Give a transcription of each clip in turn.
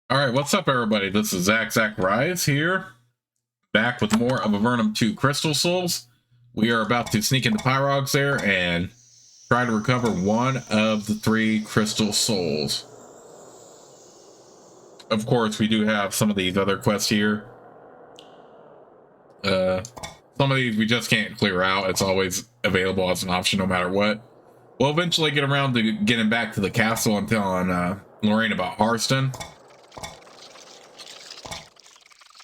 All right, what's up, everybody? This is Zach Rise here, back with more of Avernum 2 Crystal Souls. We are about to sneak into Pyrogs there and try to recover one of the 3 Crystal Souls. Of course, we do have some of these other quests here. Some of these we just can't clear out. It's always available as an option no matter what. We'll eventually get around to getting back to the castle and telling Lorraine about Harston.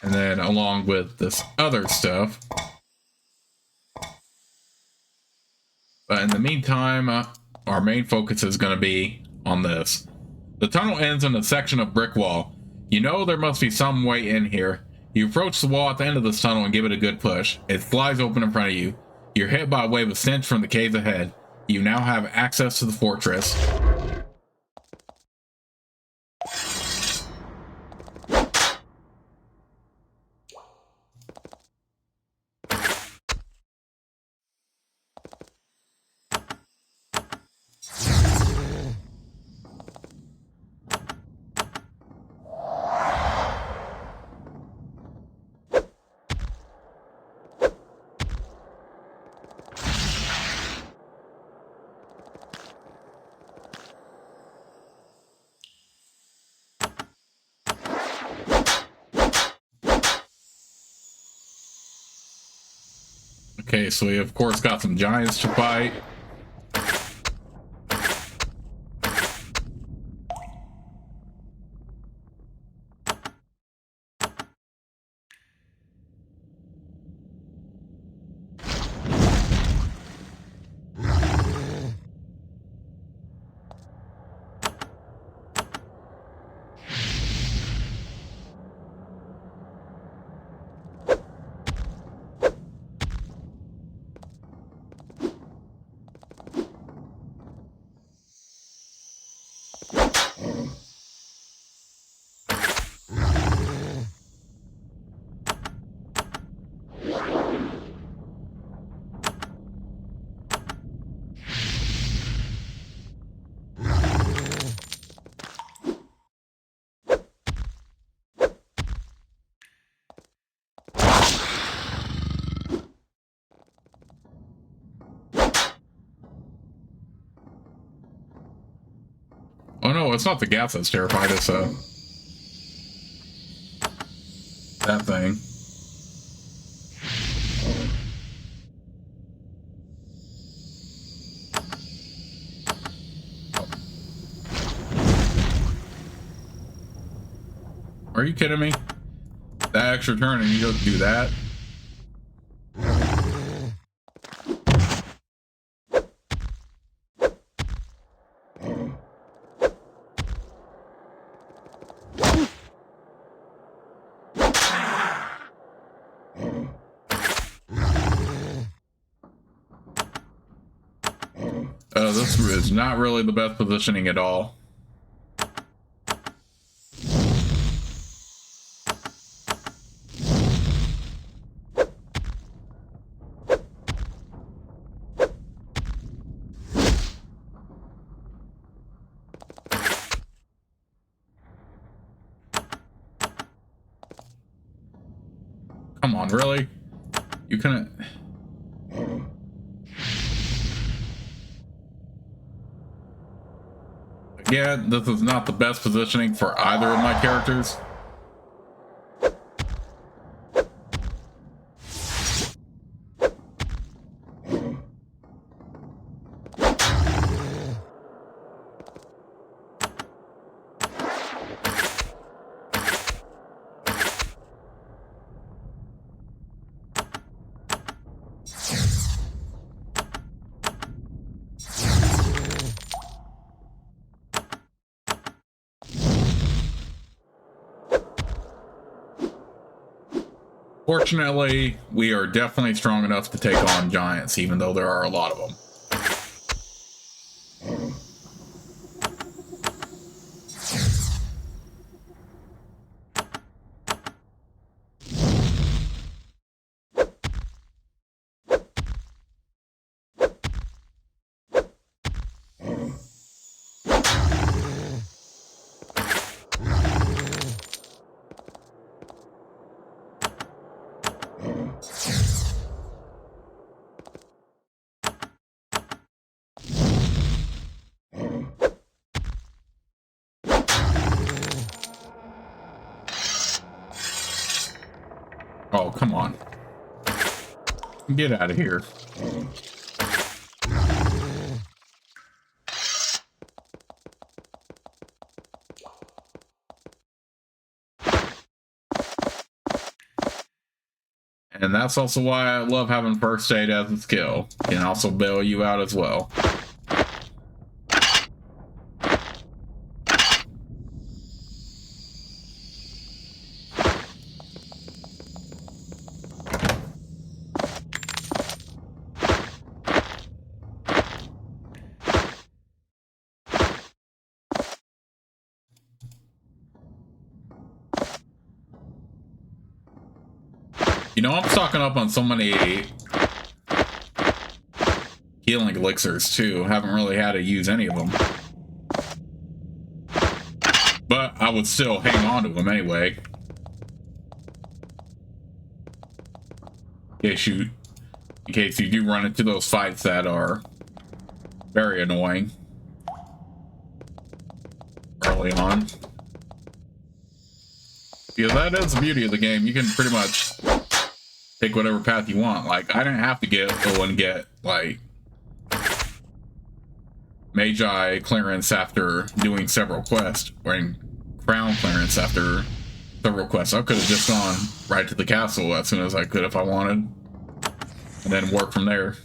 And then along with this other stuff. But in the meantime, our main focus is going to be on this. The tunnel ends in a section of brick wall. You know there must be some way in here. You approach the wall at the end of this tunnel and give it a good push. It flies open in front of you. You're hit by a wave of stench from the caves ahead. You now have access to the fortress. Okay, so we of course got some giants to fight. Oh no, it's not the gas that's terrified, it's that thing. Are you kidding me? That extra turn and you don't do that? This is not really the best positioning at all. Come on, really? You couldn't... Again, this is not the best positioning for either of my characters. Fortunately, we are definitely strong enough to take on giants, even though there are a lot of them. Oh, come on. Get out of here. And that's also why I love having first aid as a skill. Can also bail you out as well. You know, I'm stocking up on so many healing elixirs too. Haven't really had to use any of them. But I would still hang on to them anyway. In case you do run into those fights that are very annoying early on. Because that is the beauty of the game. You can pretty much take whatever path you want. Like, I didn't have to go and get, like, Magi clearance after doing several quests, or Crown clearance after several quests. I could have just gone right to the castle as soon as I could if I wanted, and then work from there.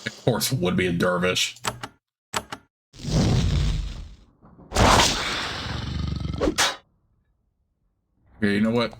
Of course it would be a dervish. Okay, you know what?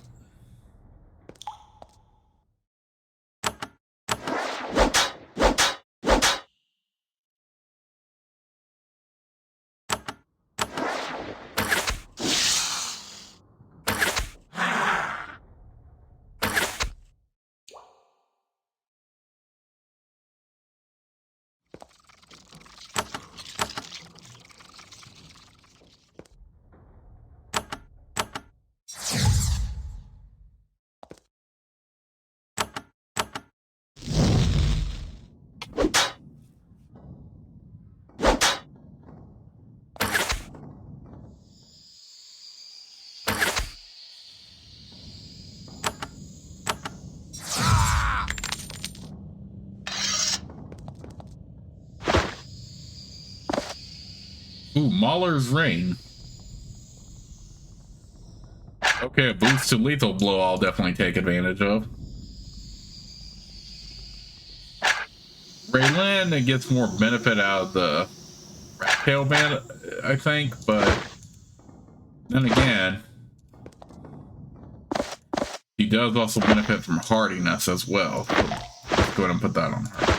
Ooh, Mahler's Ring. Okay, a boost to lethal blow I'll definitely take advantage of. Raylan, it gets more benefit out of the rat tail band, I think, but then again, he does also benefit from hardiness as well. So let's go ahead and put that on her.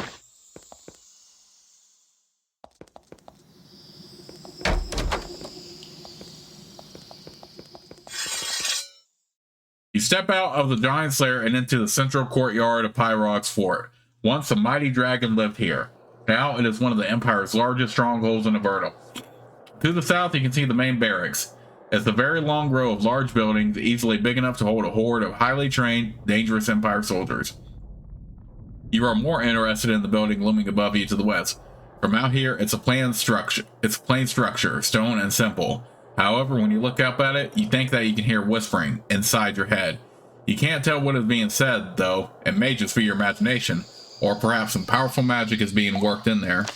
You step out of the Giant Slayer and into the central courtyard of Pyrog's fort. Once a mighty dragon lived here. Now it is one of the Empire's largest strongholds in Avernum. To the south, you can see the main barracks. It's a very long row of large buildings, easily big enough to hold a horde of highly trained, dangerous Empire soldiers. You are more interested in the building looming above you to the west. From out here, it's a plain structure, stone and simple. However, when you look up at it, you think that you can hear whispering inside your head. You can't tell what is being said, though. It may just be your imagination, or perhaps some powerful magic is being worked in there.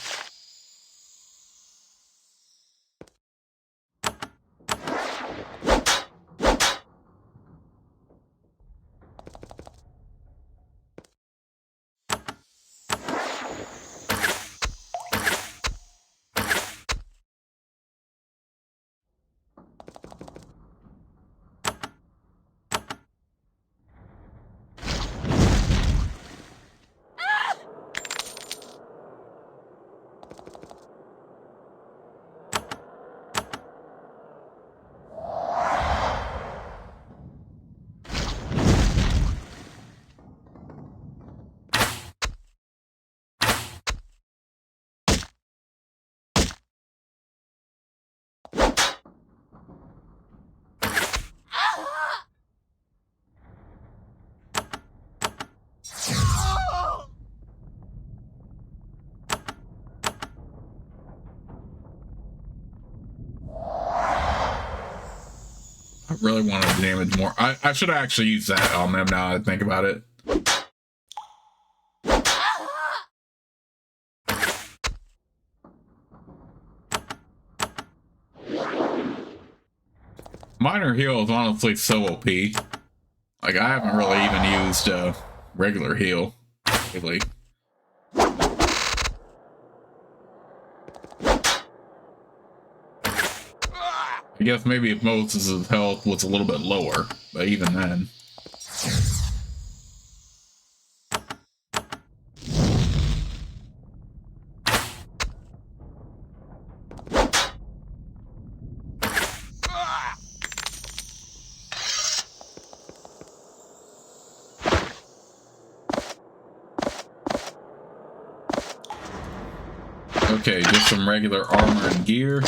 I really wanted to damage more. I should actually use that on them now that I think about it. Minor heal is honestly so OP. Like, I haven't really even used regular heal lately. I guess maybe if Moses' health was a little bit lower, but even then. Okay, just some regular armor and gear.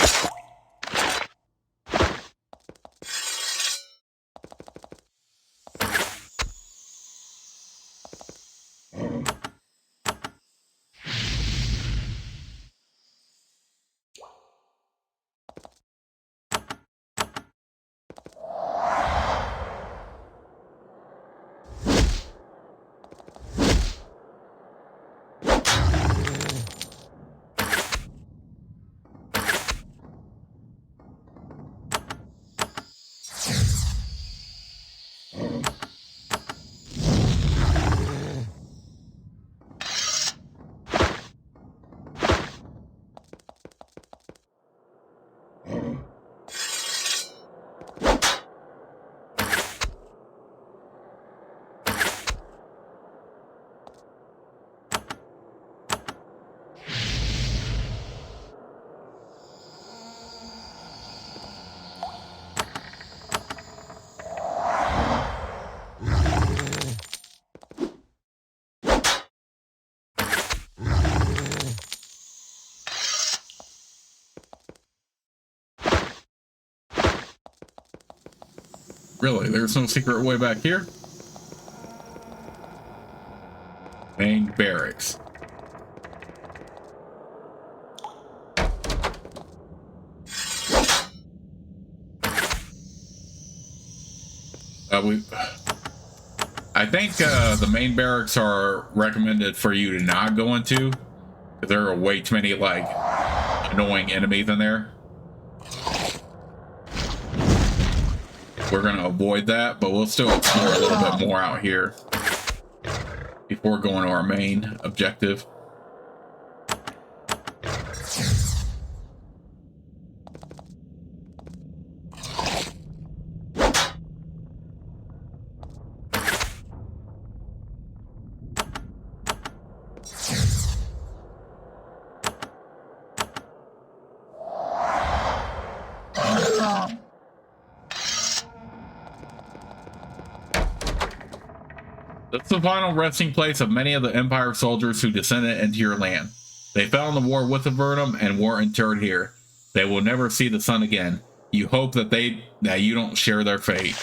Really, there's no secret way back here? Main barracks. I think the main barracks are recommended for you to not go into, because there are way too many like annoying enemies in there. We're gonna avoid that, but we'll still explore a little bit more out here before going to our main objective. This is the final resting place of many of the Empire soldiers who descended into your land. They fell in the war with Avernum and were interred here. They will never see the sun again. You hope that you don't share their fate.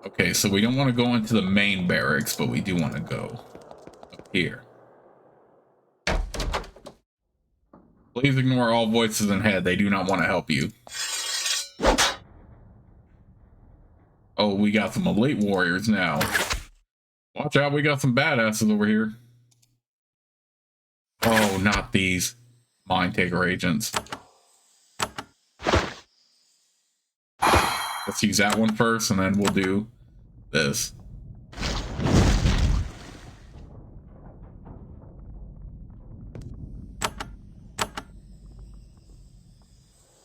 Okay, so we don't want to go into the main barracks, but we do want to go up here. Please ignore all voices in head. They do not want to help you. Oh, we got some elite warriors now. Watch out, we got some badasses over here. Oh, not these mind taker agents. Let's use that one first, and then we'll do this.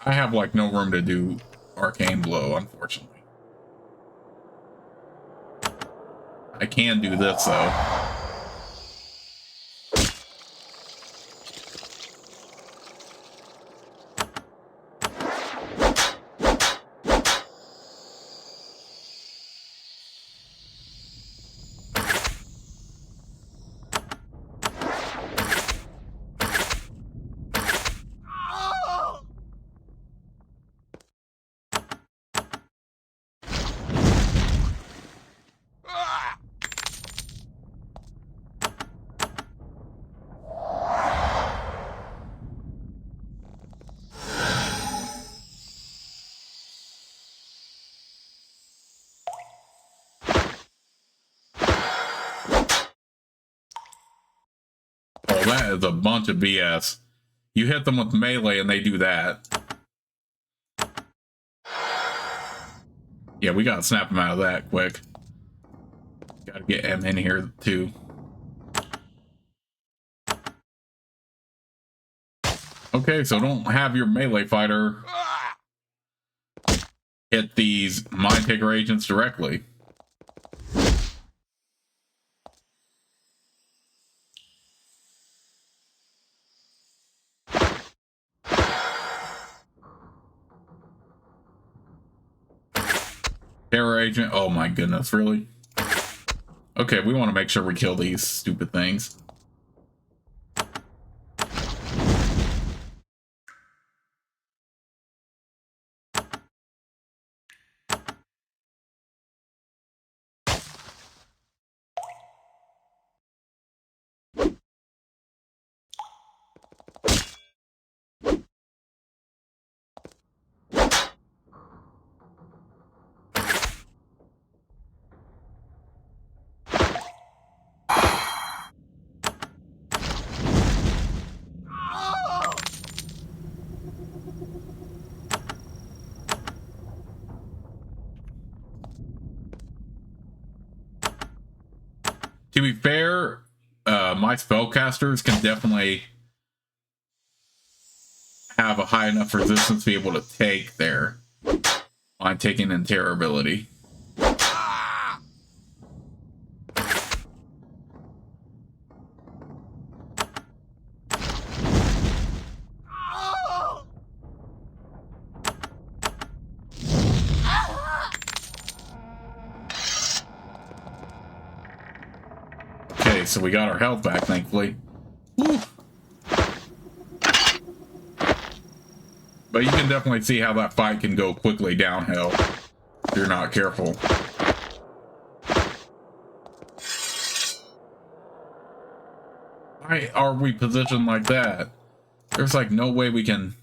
I have like no room to do arcane blow, unfortunately. I can do this though. Oh, that is a bunch of BS. You hit them with melee and they do that. Yeah, we gotta snap them out of that quick. Gotta get M in here too. Okay, so don't have your melee fighter hit these Mind Taker agents directly. Terror agent, oh my goodness, really? Okay, we want to make sure we kill these stupid things. To be fair, my spellcasters can definitely have a high enough resistance to be able to take their Mind Taking and Terror ability. Okay, so we got our health back, thankfully. Woo. But you can definitely see how that fight can go quickly downhill if you're not careful. Why are we positioned like that? There's like no way we can...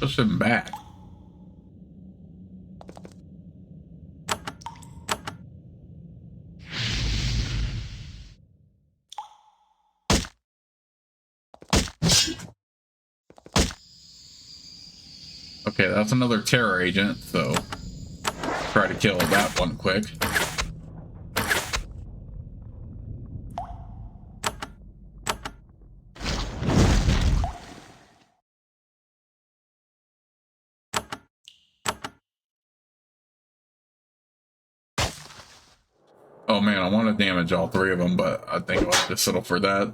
Push him back. Okay, that's another terror agent, so try to kill that one quick. Oh man, I want to damage all three of them, but I think I'll just settle for that.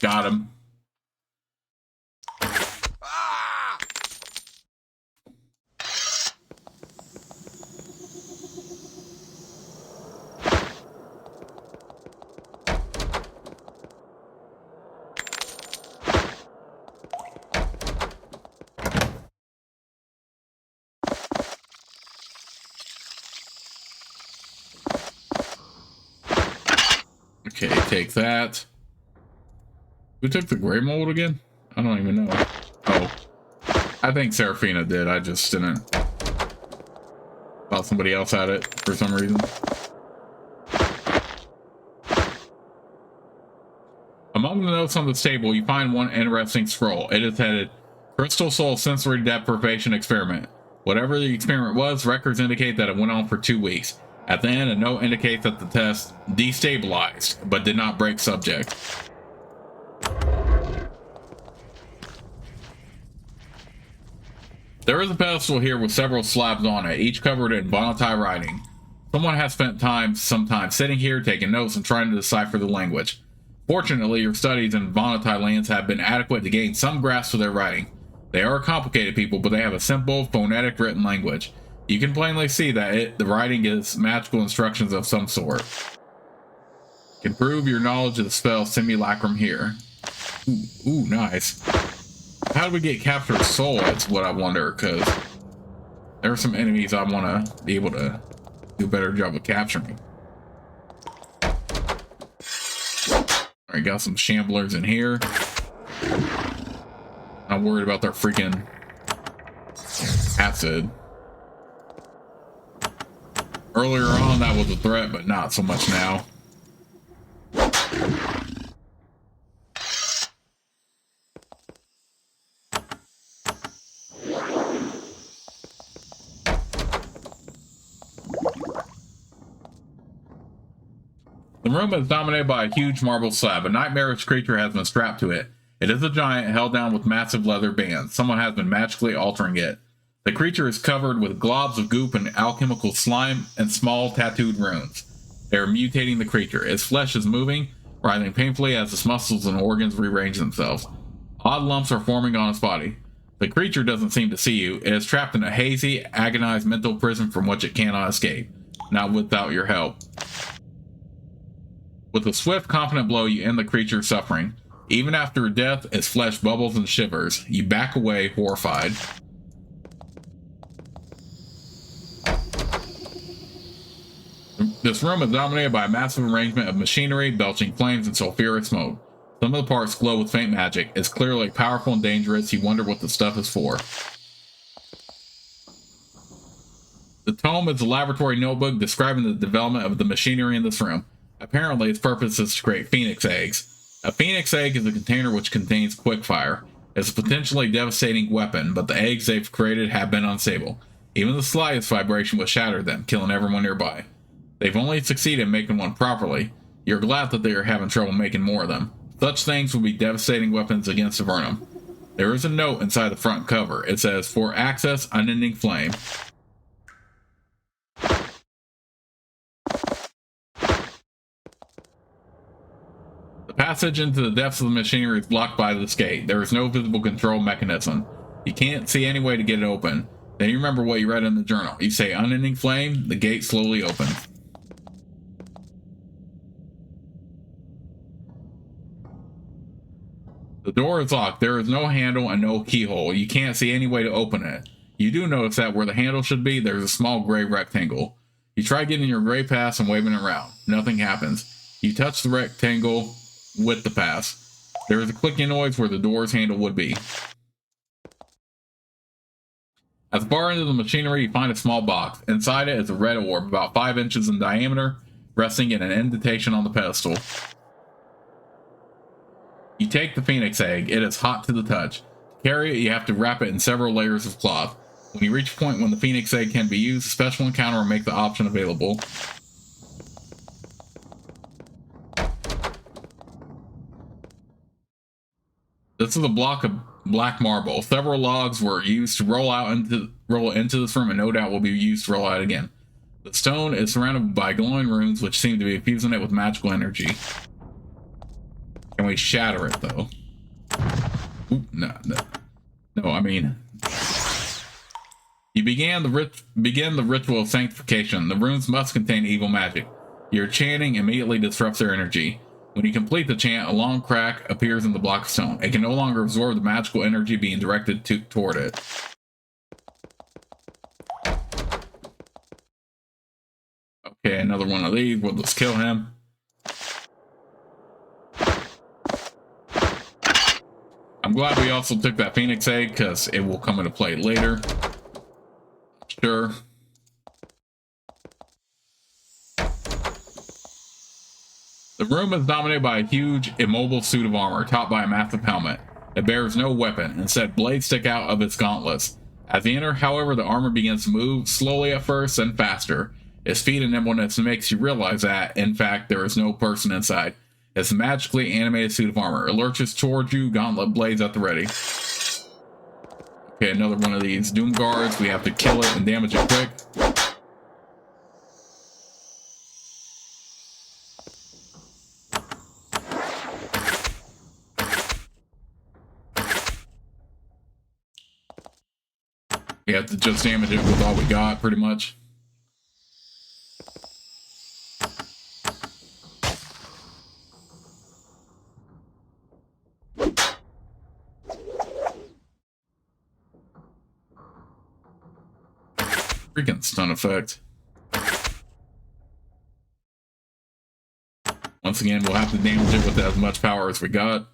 Got him. Okay, take that. Who took the gray mold again? I don't even know. Oh. I think Seraphina did. I just didn't. Thought somebody else had it for some reason. Among the notes on this table, you find one interesting scroll. It is headed Crystal Soul Sensory Deprivation Experiment. Whatever the experiment was, records indicate that it went on for 2 weeks. At the end, a note indicates that the test destabilized, but did not break subject. There is a pedestal here with several slabs on it, each covered in Bonatai writing. Someone has spent time sometimes sitting here, taking notes and trying to decipher the language. Fortunately, your studies in volatile lands have been adequate to gain some grasp of their writing. They are complicated people, but they have a simple, phonetic written language. You can plainly see that the writing is magical instructions of some sort. You can prove your knowledge of the spell Simulacrum here. Ooh, nice. How do we get captured soul? That's what I wonder, because there are some enemies I want to be able to do a better job of capturing. Alright, got some shamblers in here. Not worried about their freaking acid. Earlier on, that was a threat, but not so much now. The room is dominated by a huge marble slab. A nightmarish creature has been strapped to it. It is a giant held down with massive leather bands. Someone has been magically altering it. The creature is covered with globs of goop and alchemical slime and small tattooed runes. They are mutating the creature. Its flesh is moving, writhing painfully as its muscles and organs rearrange themselves. Odd lumps are forming on its body. The creature doesn't seem to see you. It is trapped in a hazy, agonized mental prison from which it cannot escape. Not without your help. With a swift, confident blow, you end the creature's suffering. Even after death, its flesh bubbles and shivers. You back away, horrified. This room is dominated by a massive arrangement of machinery, belching flames and sulfurous smoke. Some of the parts glow with faint magic. It's clearly powerful and dangerous. You wonder what the stuff is for. The tome is a laboratory notebook describing the development of the machinery in this room. Apparently, its purpose is to create phoenix eggs. A phoenix egg is a container which contains quickfire. It's a potentially devastating weapon, but the eggs they've created have been unstable. Even the slightest vibration would shatter them, killing everyone nearby. They've only succeeded in making one properly. You're glad that they are having trouble making more of them. Such things would be devastating weapons against Avernum. There is a note inside the front cover. It says, "For access, unending flame." The passage into the depths of the machinery is blocked by this gate. There is no visible control mechanism. You can't see any way to get it open. Then you remember what you read in the journal. You say unending flame, the gate slowly opens. The door is locked. There is no handle and no keyhole. You can't see any way to open it. You do notice that where the handle should be, there's a small gray rectangle. You try getting your gray pass and waving it around. Nothing happens. You touch the rectangle with the pass. There is a clicking noise where the door's handle would be. At the far end of the machinery, you find a small box. Inside it is a red orb about 5 inches in diameter, resting in an indentation on the pedestal. You take the phoenix egg. It is hot to the touch. To carry it, you have to wrap it in several layers of cloth. When you reach a point when the phoenix egg can be used, a special encounter will make the option available. This is a block of black marble. Several logs were used to roll into this room, and no doubt will be used to roll out again. The stone is surrounded by glowing runes, which seem to be fusing it with magical energy. Can we shatter it, though? Oop, no, I mean... You begin the ritual of sanctification. The runes must contain evil magic. Your chanting immediately disrupts their energy. When you complete the chant, a long crack appears in the block of stone. It can no longer absorb the magical energy being directed toward it. Okay, another one of these. We'll just kill him. I'm glad we also took that phoenix egg, because it will come into play later. Sure. The room is dominated by a huge, immobile suit of armor, topped by a massive helmet. It bears no weapon. Instead, blades stick out of its gauntlets. As you enter, however, the armor begins to move, slowly at first, then faster. Its speed and nimbleness makes you realize that, in fact, there is no person inside. It's a magically animated suit of armor. It lurches towards you, gauntlet blades at the ready. Okay, another one of these Doom Guards. We have to kill it and damage it quick. We have to just damage it with all we got, pretty much. Freaking stun effect. Once again, we'll have to damage it with as much power as we got.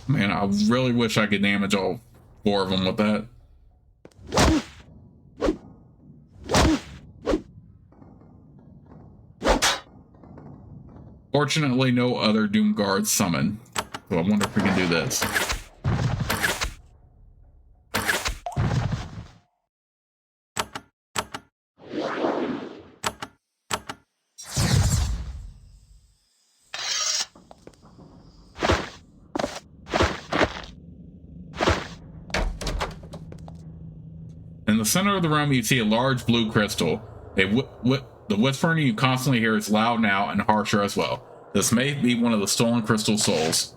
Man, I really wish I could damage all 4 of them with that. Fortunately, no other Doom Guards summon. So I wonder if we can do this. In the center of the room, you see a large blue crystal. The whispering you constantly hear is loud now and harsher as well. This may be one of the stolen crystal souls.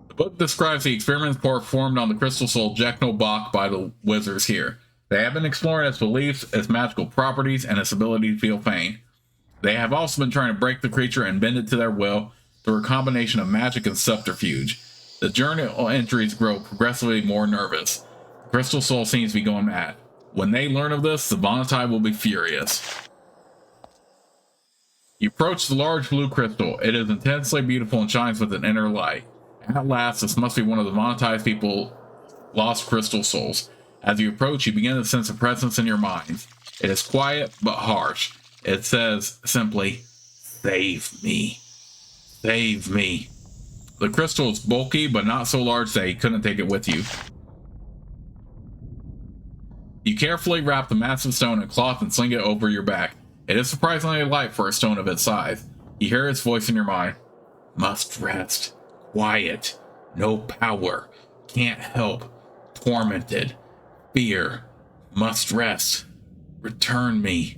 The book describes the experiments performed on the crystal soul Jekyll Bach by the wizards here. They have been exploring its beliefs, its magical properties, and its ability to feel pain. They have also been trying to break the creature and bend it to their will through a combination of magic and subterfuge. The journal entries grow progressively more nervous. The crystal soul seems to be going mad. When they learn of this, the Vonatai will be furious. You approach the large blue crystal. It is intensely beautiful and shines with an inner light. At last, this must be one of the Vonatai's people lost crystal souls. As you approach, you begin to sense a presence in your mind. It is quiet but harsh. It says simply, "Save me. Save me." The crystal is bulky but not so large that you couldn't take it with you. You carefully wrap the massive stone in cloth and sling it over your back. It is surprisingly light for a stone of its size. You hear its voice in your mind. "Must rest. Quiet. No power. Can't help. Tormented. Fear. Must rest. Return me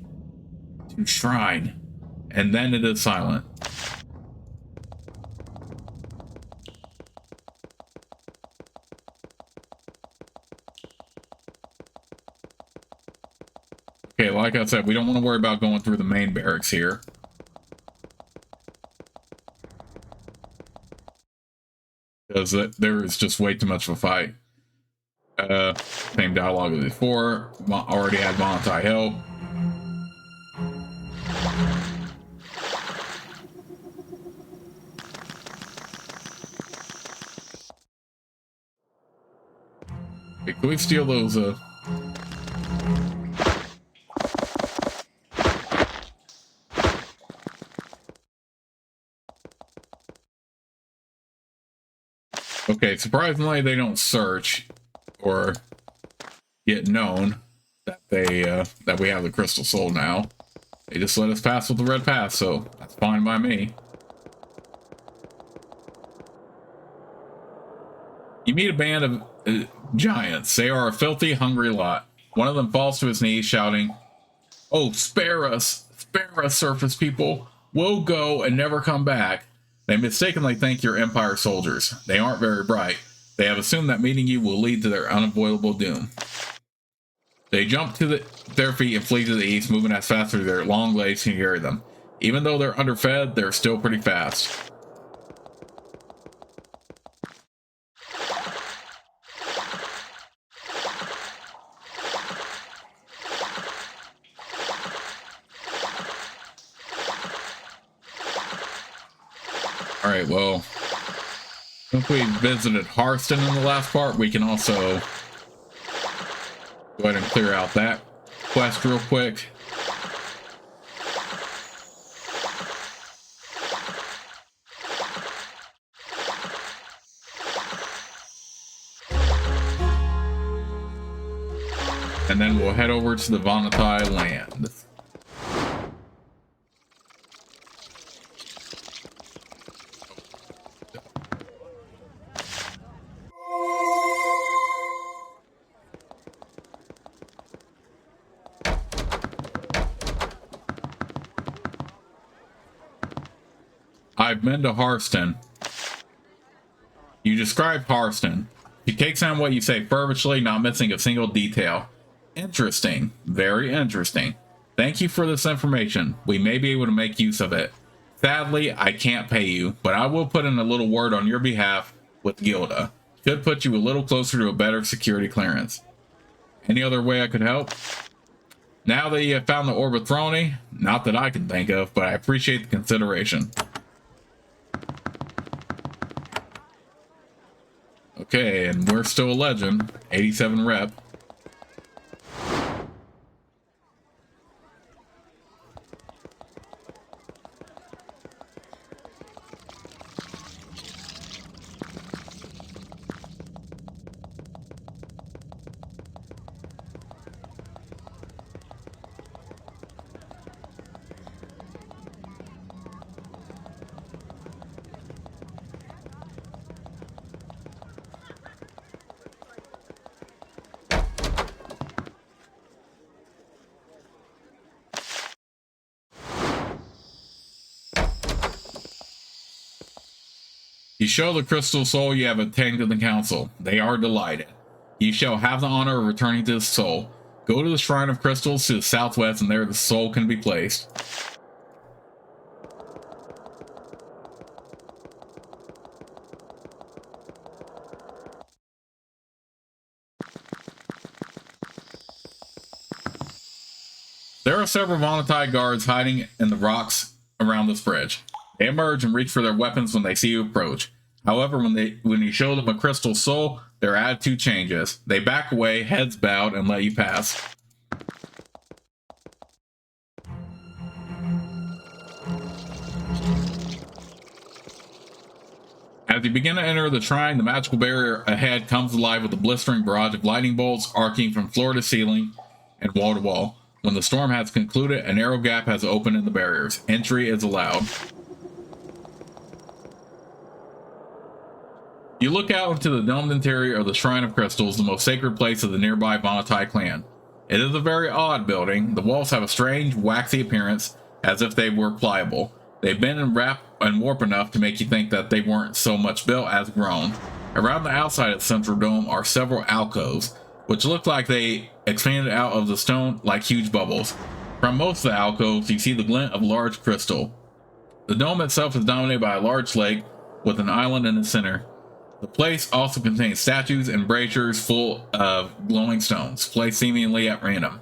to shrine." And then it is silent. Okay, like I said, we don't want to worry about going through the main barracks here. Because there is just way too much of a fight. Same dialogue as before. Already had Vonatai help. Okay, can we steal those, Okay, surprisingly, they don't search or get known that that we have the crystal soul now. They just let us pass with the red path, so that's fine by me. You meet a band of giants. They are a filthy, hungry lot. One of them falls to his knees, shouting, "Oh, spare us, surface people. We'll go and never come back." They mistakenly think you're Empire soldiers. They aren't very bright. They have assumed that meeting you will lead to their unavoidable doom. They jump to their feet and flee to the east, moving as fast as their long legs can carry them. Even though they're underfed, they're still pretty fast. Alright, well, since we visited Harston in the last part, we can also go ahead and clear out that quest real quick. And then we'll head over to the Vanatai land. I've been to Harston. You describe Harston. She takes on what you say fervently, not missing a single detail. Interesting. Very interesting. Thank you for this information. We may be able to make use of it. Sadly, I can't pay you, but I will put in a little word on your behalf with Gilda. Should put you a little closer to a better security clearance. Any other way I could help? Now that you have found the Orb of Throne, not that I can think of, but I appreciate the consideration. Okay, and we're still a legend. 87 rep. You show the crystal soul you have obtained to the council. They are delighted. You shall have the honor of returning to the soul. Go to the Shrine of Crystals to the southwest, and there the soul can be placed. There are several Vanatai guards hiding in the rocks around this bridge. They emerge and reach for their weapons when they see you approach. However, when you show them a crystal soul, their attitude changes. They back away, heads bowed, and let you pass. As you begin to enter the shrine, the magical barrier ahead comes alive with a blistering barrage of lightning bolts arcing from floor to ceiling and wall to wall. When the storm has concluded, a narrow gap has opened in the barriers. Entry is allowed. You look out into the domed interior of the Shrine of Crystals, the most sacred place of the nearby Vanatai clan. It is a very odd building. The walls have a strange, waxy appearance, as if they were pliable. They bend and wrap and warp enough to make you think that they weren't so much built as grown. Around the outside of the central dome are several alcoves, which look like they expanded out of the stone like huge bubbles. From most of the alcoves, you see the glint of large crystal. The dome itself is dominated by a large lake with an island in the center. The place also contains statues and braziers full of glowing stones, placed seemingly at random.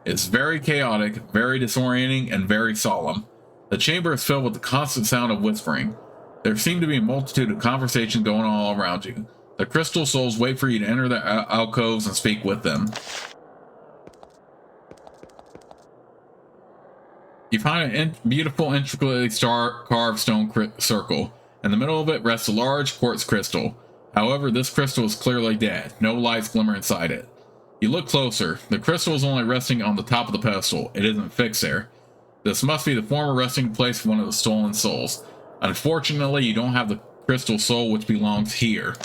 It's very chaotic, very disorienting, and very solemn. The chamber is filled with the constant sound of whispering. There seem to be a multitude of conversations going on all around you. The crystal souls wait for you to enter the alcoves and speak with them. You find a beautiful, intricately carved stone circle. In the middle of it rests a large quartz crystal. However, this crystal is clearly dead. No lights glimmer inside it. You look closer. The crystal is only resting on the top of the pedestal. It isn't fixed there. This must be the former resting place of one of the stolen souls. Unfortunately, you don't have the crystal soul which belongs here.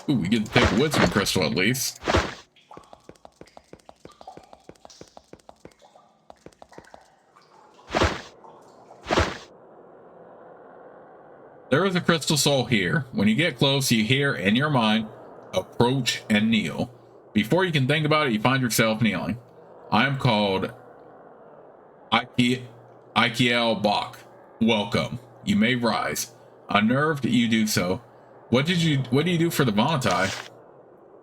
Ooh, we get to take a wisdom crystal at least. There is a crystal soul here. When you get close, you hear, in your mind, approach and kneel. Before you can think about it, you find yourself kneeling. I am called Ikiel Bach. Welcome. You may rise. Unnerved, you do so. What do you do for the Vontai?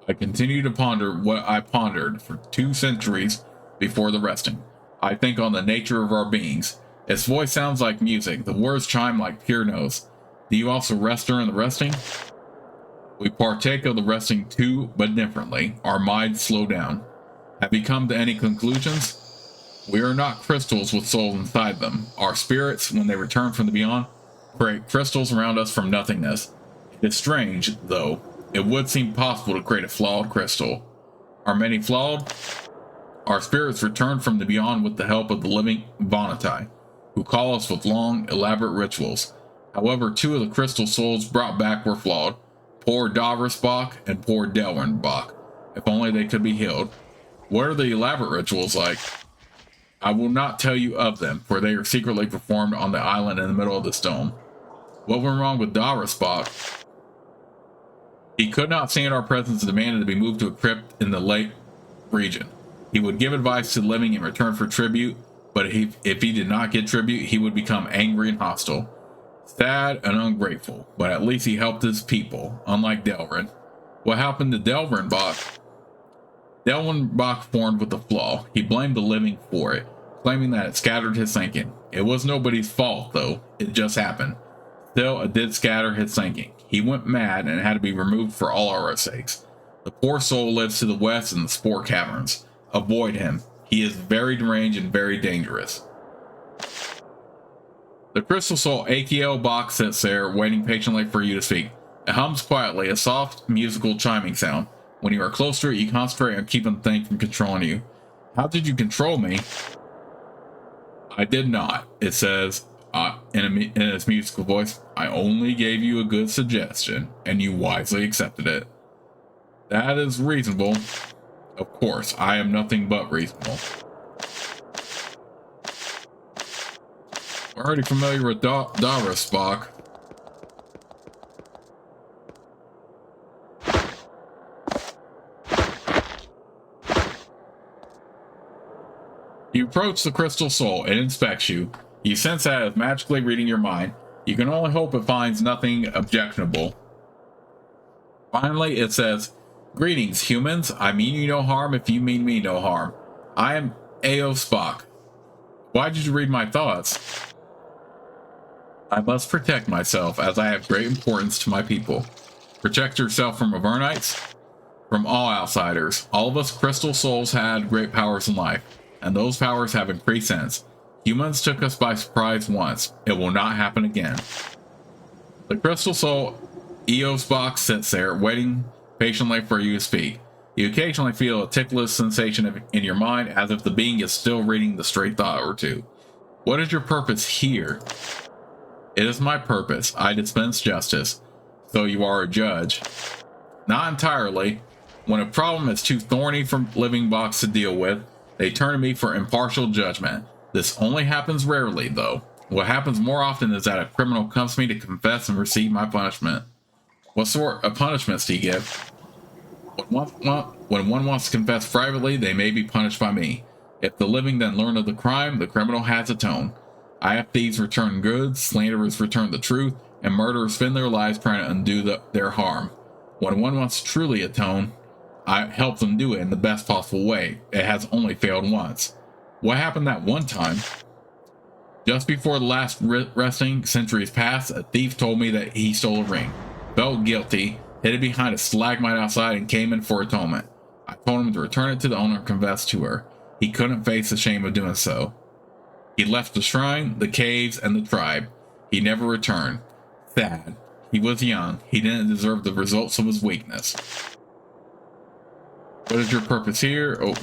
I continue to ponder what I pondered for 2 centuries before the resting. I think on the nature of our beings. Its voice sounds like music. The words chime like pure notes. Do you also rest during the resting? We partake of the resting too, but differently. Our minds slow down. Have you come to any conclusions? We are not crystals with souls inside them. Our spirits, when they return from the beyond, create crystals around us from nothingness. It's strange, though. It would seem possible to create a flawed crystal. Are many flawed? Our spirits return from the beyond with the help of the living Vonatai, who call us with long, elaborate rituals. However, 2 of the crystal souls brought back were flawed. Poor Davrisbach and poor Delwynbach. If only they could be healed. What are the elaborate rituals like? I will not tell you of them, for they are secretly performed on the island in the middle of the dome. What went wrong with Davrisbach? He could not stand our presence and demanded to be moved to a crypt in the lake region. He would give advice to the living in return for tribute, but if he did not get tribute, he would become angry and hostile. Sad and ungrateful, but at least he helped his people, unlike Delrin. What happened to Delrinbach? Delrinbach formed with a flaw. He blamed the living for it, claiming that it scattered his thinking. It was nobody's fault, though. It just happened. Still, it did scatter his thinking. He went mad and had to be removed for all our sakes. The poor soul lives to the west in the Spore Caverns. Avoid him. He is very deranged and very dangerous. The crystal soul Akiel Bach sits there, waiting patiently for you to speak. It hums quietly, a soft, musical chiming sound. When you are close to it, you concentrate on keeping the thing from controlling you. How did you control me? I did not, it says in its musical voice. I only gave you a good suggestion, and you wisely accepted it. That is reasonable. Of course, I am nothing but reasonable. We're already familiar with Davrisbach. You approach the crystal soul. It inspects you. You sense that it is magically reading your mind. You can only hope it finds nothing objectionable. Finally, it says, Greetings, humans. I mean you no harm if you mean me no harm. I am Aosbach. Why did you read my thoughts? I must protect myself, as I have great importance to my people. Protect yourself from Avernites? From all outsiders. All of us crystal souls had great powers in life, and those powers have increased since. Humans took us by surprise once. It will not happen again. The crystal soul Eosbach sits there, waiting patiently for you to speak. You occasionally feel a ticklish sensation in your mind, as if the being is still reading the stray thought or two. What is your purpose here? It is my purpose. I dispense justice. So you are a judge. Not entirely. When a problem is too thorny for living box to deal with, they turn to me for impartial judgment. This only happens rarely, though. What happens more often is that a criminal comes to me to confess and receive my punishment. What sort of punishments do you give? When one wants to confess privately, they may be punished by me. If the living then learn of the crime, the criminal has atoned. I have thieves return goods, slanderers return the truth, and murderers spend their lives trying to undo their harm. When one wants to truly atone, I help them do it in the best possible way. It has only failed once. What happened that one time? Just before the last resting, centuries past, a thief told me that he stole a ring. Felt guilty, hid it behind a stalagmite outside, and came in for atonement. I told him to return it to the owner and confess to her. He couldn't face the shame of doing so. He left the shrine, the caves, and the tribe. He never returned. Sad. He was young. He didn't deserve the results of his weakness. What is your purpose here? Oh.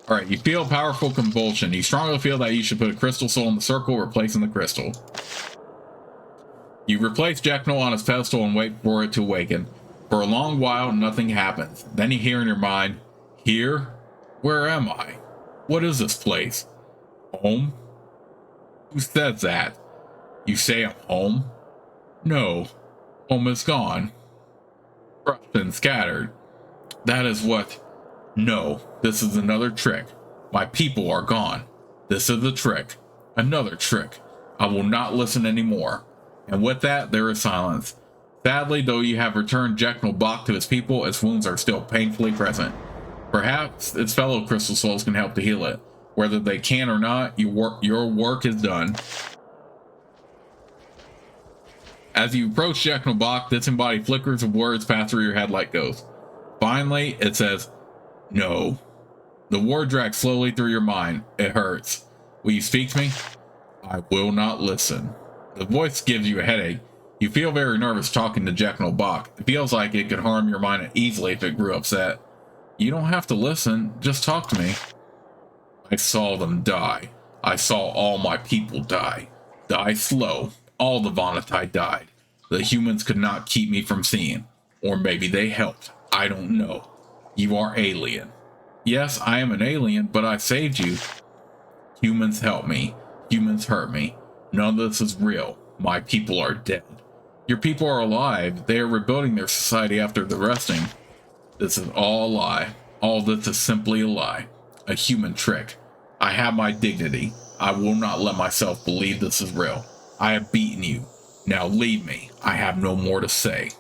Alright, you feel a powerful convulsion. You strongly feel that you should put a crystal soul in the circle, replacing the crystal. You replace Jekyll on his pedestal and wait for it to awaken. For a long while, nothing happens. Then you hear in your mind, Here? Where am I? What is this place? Home? Who says that? You say I'm home? No. Home is gone, crushed and scattered. That is what. No, this is another trick. My people are gone. This is the trick. Another trick. I will not listen anymore. And with that, there is silence. Sadly, though you have returned Jekyll Bach to his people, its wounds are still painfully present. Perhaps its fellow crystal souls can help to heal it. Whether they can or not, your work is done. As you approach Jekyll Bach, disembodied flickers of words pass through your head like ghosts. Finally, it says, "No." The word drags slowly through your mind. It hurts. Will you speak to me? I will not listen. The voice gives you a headache. You feel very nervous talking to Jekyll Bach. It feels like it could harm your mind easily if it grew upset. You don't have to listen. Just talk to me. I saw them die. I saw all my people die. Die slow. All the Vonatai died. The humans could not keep me from seeing. Or maybe they helped. I don't know. You are alien. Yes, I am an alien, but I saved you. Humans helped me. Humans hurt me. None of this is real. My people are dead. Your people are alive. They are rebuilding their society after the resting. This is all a lie. All this is simply a lie. A human trick. I have my dignity. I will not let myself believe this is real. I have beaten you. Now leave me. I have no more to say.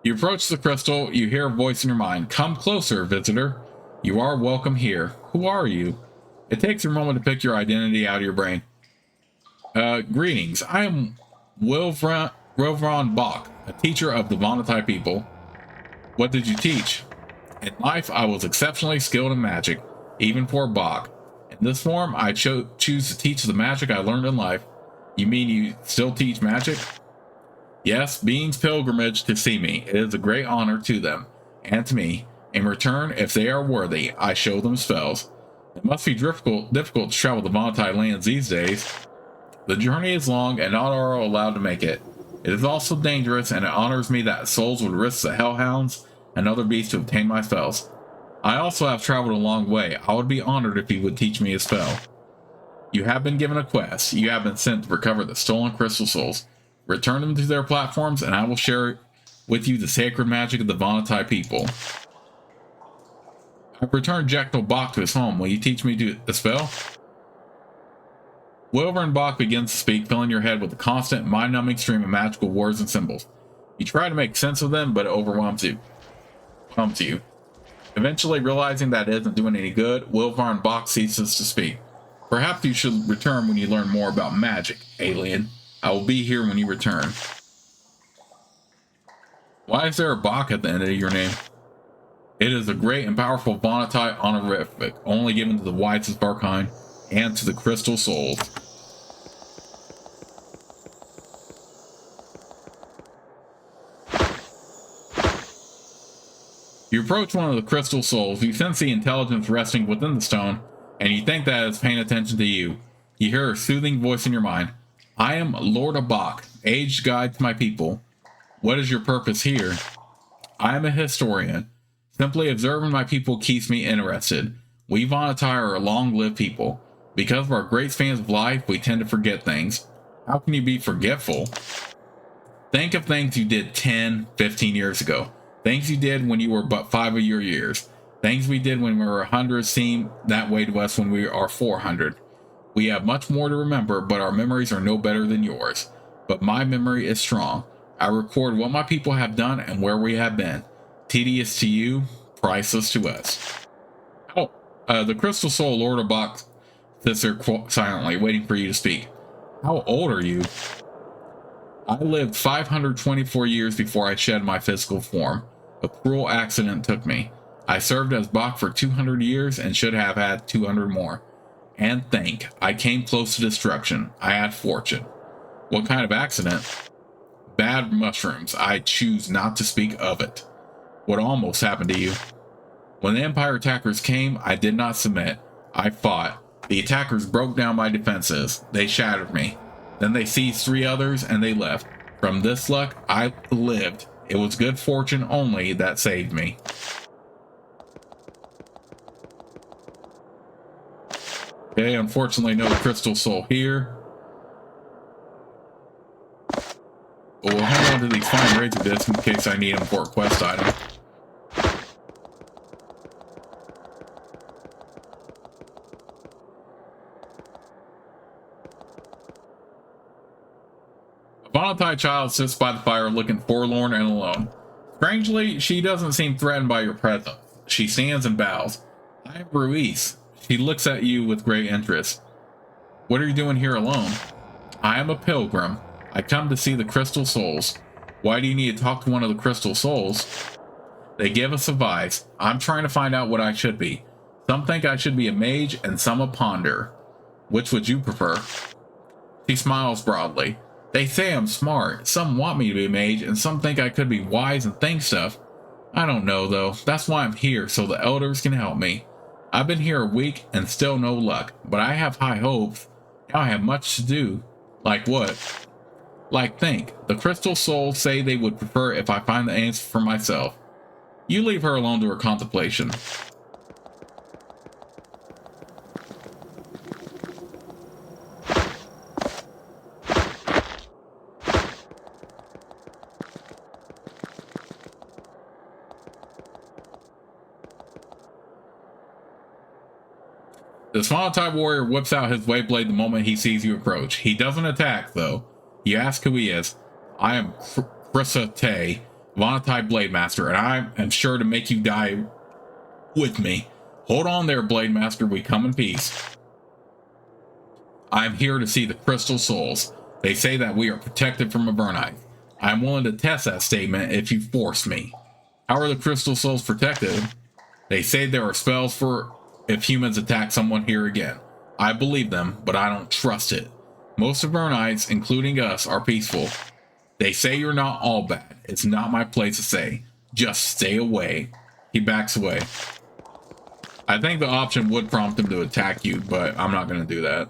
You approach the crystal. You hear a voice in your mind. Come closer, visitor. You are welcome here. Who are you? It takes a moment to pick your identity out of your brain. Greetings. I am Wilvron Bach, a teacher of the Vonatai people. What did you teach? In life, I was exceptionally skilled in magic, even for Bach. In this form, I choose to teach the magic I learned in life. You mean you still teach magic? Yes, beings pilgrimage to see me. It is a great honor to them, and to me. In return, if they are worthy, I show them spells. It must be difficult to travel the Vonatai lands these days. The journey is long, and not all are allowed to make it. It is also dangerous, and it honors me that souls would risk the hellhounds and other beasts to obtain my spells. I also have traveled a long way. I would be honored if you would teach me a spell. You have been given a quest. You have been sent to recover the stolen crystal souls. Return them to their platforms, and I will share with you the sacred magic of the Vonatai people. I've returned Jekyll Bach to his home. Will you teach me the spell? Wilvern Bach begins to speak, filling your head with a constant, mind-numbing stream of magical words and symbols. You try to make sense of them, but it overwhelms you. Eventually, realizing that it isn't doing any good, Wilvern Bach ceases to speak. Perhaps you should return when you learn more about magic, alien. I will be here when you return. Why is there a Bach at the end of your name? It is a great and powerful Vonatai honorific, only given to the wisest of our kind and to the crystal souls. You approach one of the crystal souls. You sense the intelligence resting within the stone, and you think that it's paying attention to you. You hear a soothing voice in your mind. I am Lord Bach, aged guide to my people. What is your purpose here? I am a historian. Simply observing my people keeps me interested. We Vonatai are a long-lived people. Because of our great spans of life, we tend to forget things. How can you be forgetful? Think of things you did 10, 15 years ago. Things you did when you were but 5 of your years. Things we did when we were 100 seem that way to us when we are 400. We have much more to remember, but our memories are no better than yours. But my memory is strong. I record what my people have done and where we have been. Tedious to you, priceless to us. The crystal soul Lord Bach sits there silently, waiting for you to speak. How old are you? I lived 524 years before I shed my physical form. A cruel accident took me. I served as Bach for 200 years and should have had 200 more. And think, I came close to destruction. I had fortune. What kind of accident? Bad mushrooms. I choose not to speak of it. What almost happened to you? When the Empire attackers came, I did not submit. I fought. The attackers broke down my defenses. They shattered me. Then they seized 3 others and they left. From this luck, I lived. It was good fortune only that saved me. Okay, unfortunately no crystal soul here. But we'll hang on to these fine razor discs in case I need them for a quest item. A Vonatai child sits by the fire looking forlorn and alone. Strangely, she doesn't seem threatened by your presence. She stands and bows. I am Ruiz. She looks at you with great interest. What are you doing here alone? I am a pilgrim. I come to see the crystal souls. Why do you need to talk to one of the crystal souls? They give us advice. I'm trying to find out what I should be. Some think I should be a mage and some a ponder. Which would you prefer? She smiles broadly. They say I'm smart. Some want me to be a mage and some think I could be wise and think stuff. I don't know though. That's why I'm here, so the elders can help me. I've been here a week and still no luck, but I have high hopes. Now I have much to do. Like what? Like think. The crystal souls say they would prefer if I find the answer for myself. You leave her alone to her contemplation. The Vonatai warrior whips out his Wayblade the moment he sees you approach. He doesn't attack, though. You ask who he is. I am Chrysate, Vonatai Blade Master, and I am sure to make you die with me. Hold on there, Blade Master, we come in peace. I am here to see the Crystal Souls. They say that we are protected from Avernum. I am willing to test that statement if you force me. How are the Crystal Souls protected? They say there are spells for if humans attack someone here again. I believe them, but I don't trust it. Most Avernites, including us, are peaceful. They say you're not all bad. It's not my place to say. Just stay away. He backs away. I think the option would prompt him to attack you, but I'm not going to do that.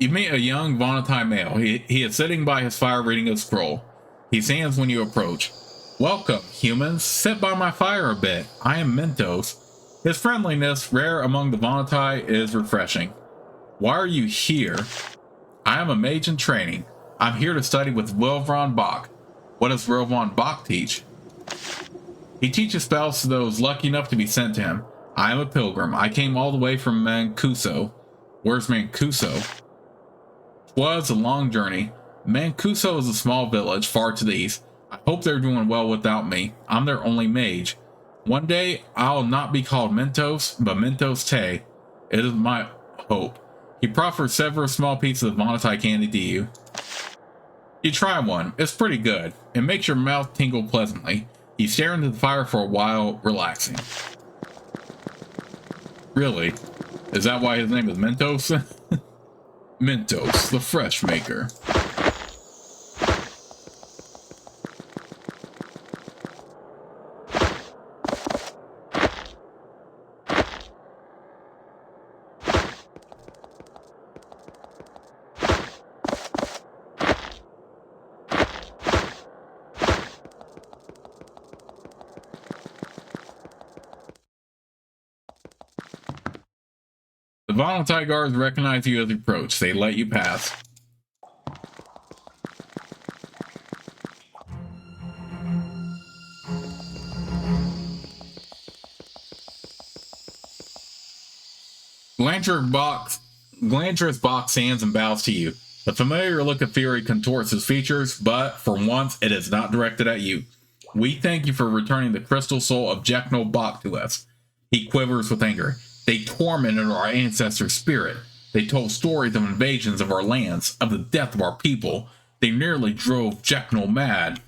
You meet a young Vonatai male. He is sitting by his fire reading a scroll. He stands when you approach. Welcome, humans. Sit by my fire a bit. I am Mentos. His friendliness, rare among the Vonatai, is refreshing. Why are you here? I am a mage in training. I'm here to study with Wilvron Bach. What does Wilvron Bach teach? He teaches spells to those lucky enough to be sent to him. I am a pilgrim. I came all the way from Mancuso. Where's Mancuso? Was a long journey. Mancuso is a small village far to the east. I hope they're doing well without me. I'm their only mage. One day, I'll not be called Mentos, but Mentos Te. It is my hope. He proffers several small pieces of Vonatai candy to you. You try one. It's pretty good. It makes your mouth tingle pleasantly. You stare into the fire for a while, relaxing. Really? Is that why his name is Mentos? Mentos, the fresh maker. The Vonatai guards recognize you as you approach. They let you pass. Glandrous Bach stands and bows to you. The familiar look of fury contorts his features, but for once it is not directed at you. We thank you for returning the crystal soul of Jekno Bach to us. He quivers with anger. They tormented our ancestors' spirit. They told stories of invasions of our lands, of the death of our people. They nearly drove Jekno mad.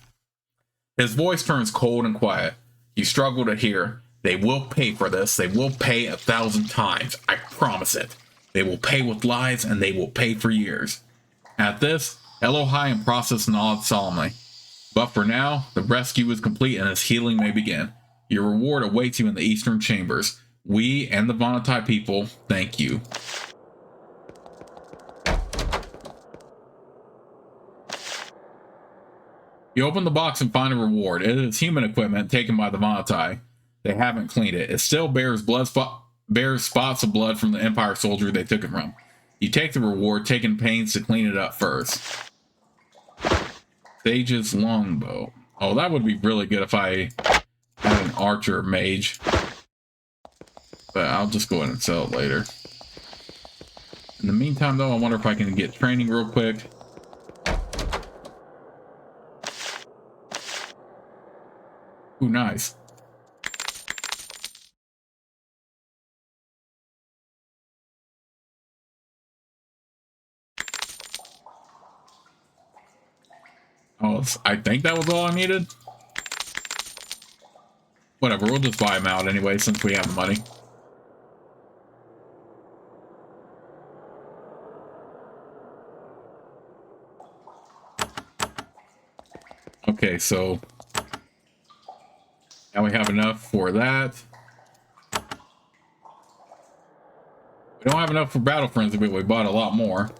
His voice turns cold and quiet. You struggle to hear. They will pay for this. They will pay 1,000 times. I promise it. They will pay with lives, and they will pay for years. At this, Elohai and process nod solemnly. But for now, the rescue is complete and his healing may begin. Your reward awaits you in the eastern chambers. We and the Vonatai people thank you. You open the box and find a reward. It is human equipment taken by the Vonatai. They haven't cleaned it. It still bears spots of blood from the Empire soldier they took it from. You take the reward, taking pains to clean it up first. Sage's longbow. Oh, that would be really good if I had an archer mage. But I'll just go ahead and sell it later. In the meantime, though, I wonder if I can get training real quick. Ooh, nice. Oh, I think that was all I needed. Whatever, we'll just buy them out anyway since we have the money. Okay, so now we have enough for that. We don't have enough for battle frenzy, but we bought a lot more.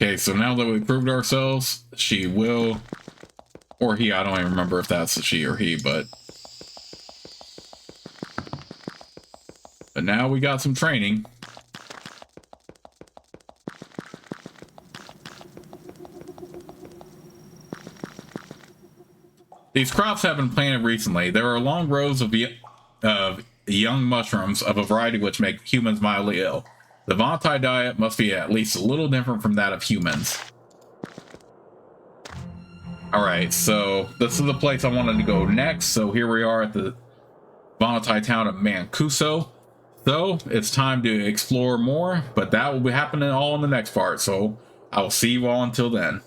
Okay, so now that we've proved ourselves, she will, or he, I don't even remember if that's a she or he, but now we got some training. These crops have been planted recently. There are long rows of young mushrooms of a variety which make humans mildly ill. The Vonatai diet must be at least a little different from that of humans. Alright, so this is the place I wanted to go next. So here we are at the Vonatai town of Mancuso. So it's time to explore more, but that will be happening all in the next part. So I will see you all until then.